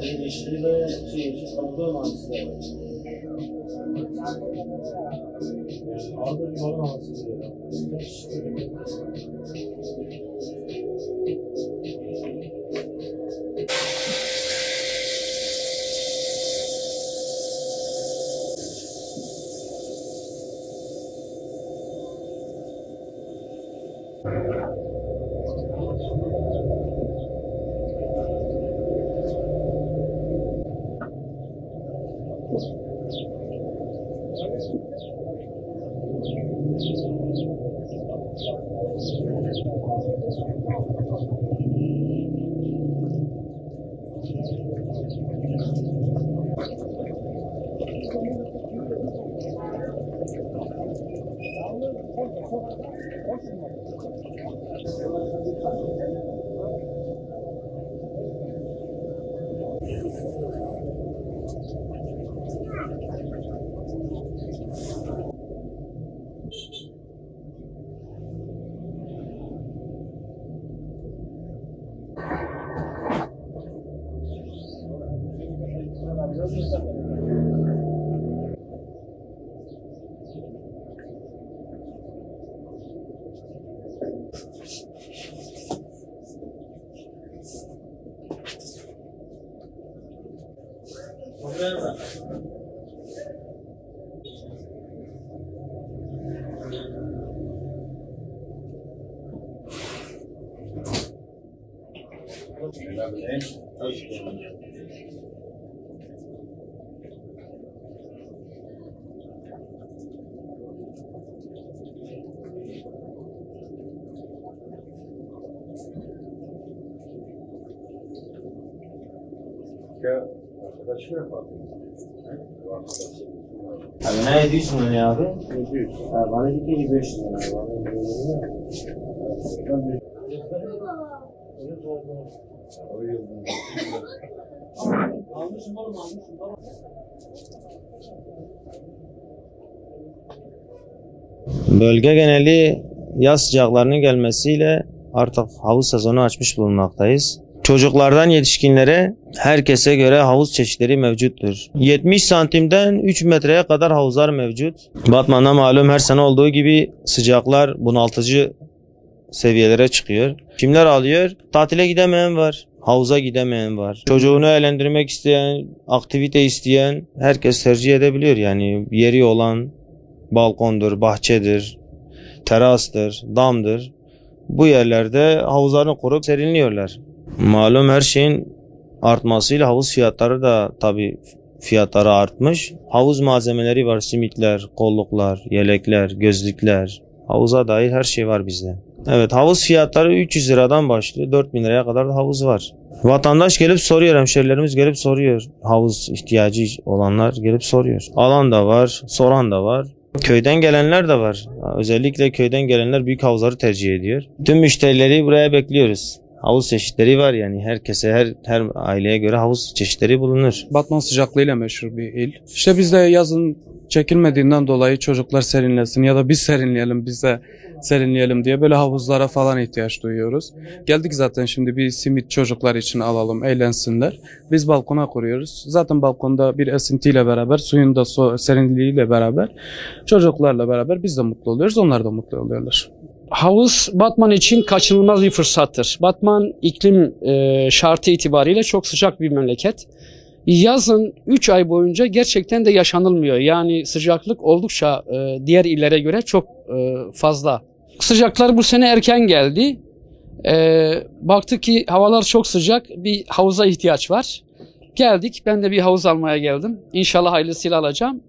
Yeşili ve sarılı mantısı da var. Ağda bir balon havası diyor. Abi ne ediyorsun onu abi? 700. Bana dedi ki 500 lira. Almışım oğlum. Bölge geneli yaz sıcaklarının gelmesiyle artık havuz sezonu açmış bulunmaktayız. Çocuklardan yetişkinlere herkese göre havuz çeşitleri mevcuttur. 70 santimden 3 metreye kadar havuzlar mevcut. Batman'da malum her sene olduğu gibi sıcaklar bunaltıcı seviyelere çıkıyor. Kimler alıyor? Tatile gidemeyen var. Havuza gidemeyen var. Çocuğunu eğlendirmek isteyen, aktivite isteyen herkes tercih edebiliyor. Yani yeri olan balkondur, bahçedir, terastır, damdır. Bu yerlerde havuzlarını kurup serinliyorlar. Malum her şeyin artmasıyla havuz fiyatları da tabii fiyatları artmış. Havuz malzemeleri var, simitler, kolluklar, yelekler, gözlükler. Havuza dair her şey var bizde. Evet, havuz fiyatları 300 liradan başlıyor. 4000 liraya kadar da havuz var. Vatandaş gelip soruyor, hemşerilerimiz gelip soruyor. Havuz ihtiyacı olanlar gelip soruyor. Alan da var, soran da var. Köyden gelenler de var. Özellikle köyden gelenler büyük havuzları tercih ediyor. Tüm müşterileri buraya bekliyoruz. Havuz çeşitleri var yani herkese, her aileye göre havuz çeşitleri bulunur. Batman sıcaklığıyla meşhur bir il. İşte biz de yazın çekilmediğinden dolayı çocuklar serinlesin ya da biz serinleyelim, biz de serinleyelim diye böyle havuzlara falan ihtiyaç duyuyoruz. Geldik zaten şimdi bir simit çocuklar için alalım, eğlensinler. Biz balkona kuruyoruz. Zaten balkonda bir esintiyle beraber, suyun da serinliğiyle beraber, çocuklarla beraber biz de mutlu oluyoruz, onlar da mutlu oluyorlar. Havuz Batman için kaçınılmaz bir fırsattır. Batman iklim şartı itibariyle çok sıcak bir memleket. Yazın 3 ay boyunca gerçekten de yaşanılmıyor. Yani sıcaklık oldukça diğer illere göre çok fazla. Sıcaklar bu sene erken geldi. Baktık ki havalar çok sıcak, bir havuza ihtiyaç var. Geldik, ben de bir havuz almaya geldim. İnşallah hayırlısıyla alacağım.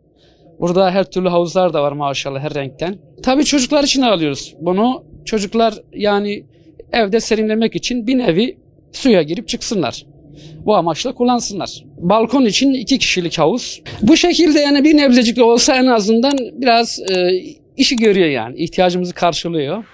Burada her türlü havuzlar da var maşallah, her renkten. Tabii çocuklar için alıyoruz bunu. Çocuklar yani evde serinlemek için bir nevi suya girip çıksınlar. Bu amaçla kullansınlar. Balkon için 2 kişilik havuz. Bu şekilde yani bir nebzecik de olsa en azından biraz işi görüyor yani. İhtiyacımızı karşılıyor.